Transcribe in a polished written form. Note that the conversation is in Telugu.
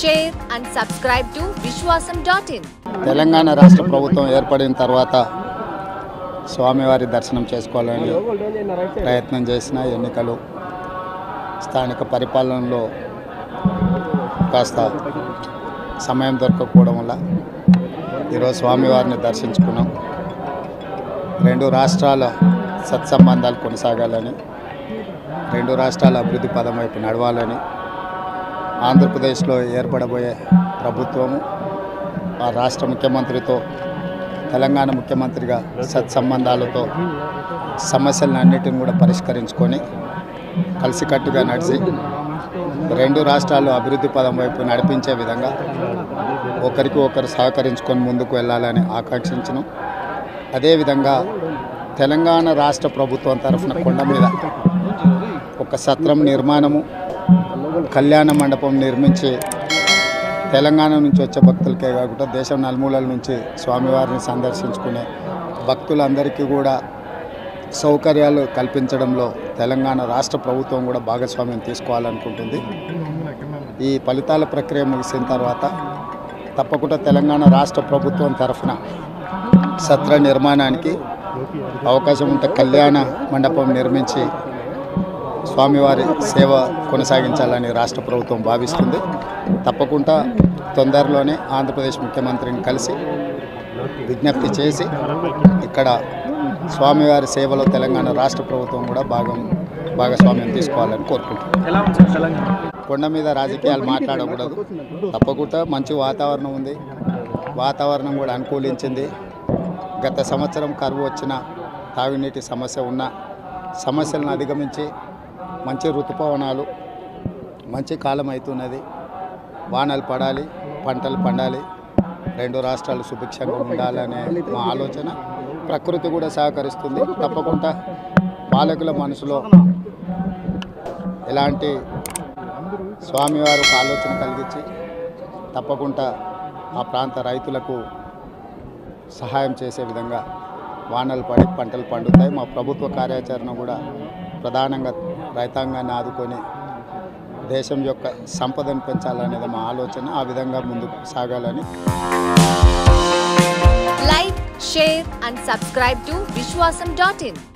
share and subscribe to Vishwasam.in. Telangana రాష్ట్ర ప్రభుత్వం ఏర్పడిన తర్వాత స్వామివారి దర్శనం చేసుకోవాలని ప్రయత్నం చేసిన ఎన్నికలు స్థానిక పరిపాలనలో కాస్త సమయం దొరకకపోవడం వల్ల ఈరోజు స్వామివారిని దర్శించుకున్నాం. రెండు రాష్ట్రాల సత్సంబంధాలు కొనసాగాలని, రెండు రాష్ట్రాల అభివృద్ధి పదం వైపు నడవాలని, ఆంధ్రప్రదేశ్లో ఏర్పడబోయే ప్రభుత్వము ఆ రాష్ట్ర ముఖ్యమంత్రితో తెలంగాణ ముఖ్యమంత్రిగా సత్సంబంధాలతో సమస్యలన్నిటిని కూడా పరిష్కరించుకొని కలిసికట్టుగా నడిచి రెండు రాష్ట్రాలు అభివృద్ధి పదం వైపు నడిపించే విధంగా ఒకరికి ఒకరు సహకరించుకొని ముందుకు వెళ్ళాలని ఆకాంక్షించను. అదేవిధంగా తెలంగాణ రాష్ట్ర ప్రభుత్వం తరఫున కొండ మీద ఒక సత్రం నిర్మాణము, కళ్యాణ మండపం నిర్మించి తెలంగాణ నుంచి వచ్చే భక్తులకే కాకుండా దేశం నలుమూలల నుంచి స్వామివారిని సందర్శించుకునే భక్తులందరికీ కూడా సౌకర్యాలు కల్పించడంలో తెలంగాణ రాష్ట్ర ప్రభుత్వం కూడా భాగస్వామ్యం తీసుకోవాలనుకుంటుంది. ఈ ఫలితాల ప్రక్రియ ముగిసిన తర్వాత తప్పకుండా తెలంగాణ రాష్ట్ర ప్రభుత్వం తరఫున సత్ర నిర్మాణానికి అవకాశం ఉంటే కళ్యాణ మండపం నిర్మించి స్వామివారి సేవ కొనసాగించాలని రాష్ట్ర ప్రభుత్వం భావిస్తుంది. తప్పకుండా తొందరలోనే ఆంధ్రప్రదేశ్ ముఖ్యమంత్రిని కలిసి విజ్ఞప్తి చేసి ఇక్కడ స్వామివారి సేవలో తెలంగాణ రాష్ట్ర ప్రభుత్వం కూడా భాగస్వామ్యం తీసుకోవాలని కోరుకుంటున్నాం. కొండ మీద రాజకీయాలు మాట్లాడకూడదు. తప్పకుండా మంచి వాతావరణం ఉంది, వాతావరణం కూడా అనుకూలించింది. గత సంవత్సరం కరువు వచ్చిన, తాగునీటి సమస్య ఉన్న సమస్యలను అధిగమించి మంచి ఋతుపవనాలు, మంచి కాలం అవుతున్నది. వానలు పడాలి, పంటలు పండాలి, రెండు రాష్ట్రాలు సుభిక్షంగా ఉండాలనే మా ఆలోచన. ప్రకృతి కూడా సహకరిస్తుంది. తప్పకుండా పాలకుల మనసులో ఎలాంటి స్వామివారు ఒక ఆలోచన కలిగించి తప్పకుండా ఆ ప్రాంత రైతులకు సహాయం చేసే విధంగా వానలు పడి పంటలు పండుతాయి. మా ప్రభుత్వ కార్యాచరణ కూడా ప్రధానంగా రైతాంగాన్ని ఆదుకొని దేశం యొక్క సంపదను పెంచాలనేది మా ఆలోచన. ఆ విధంగా ముందుకు సాగాలని. Like, share and subscribe to Vishwasam.in.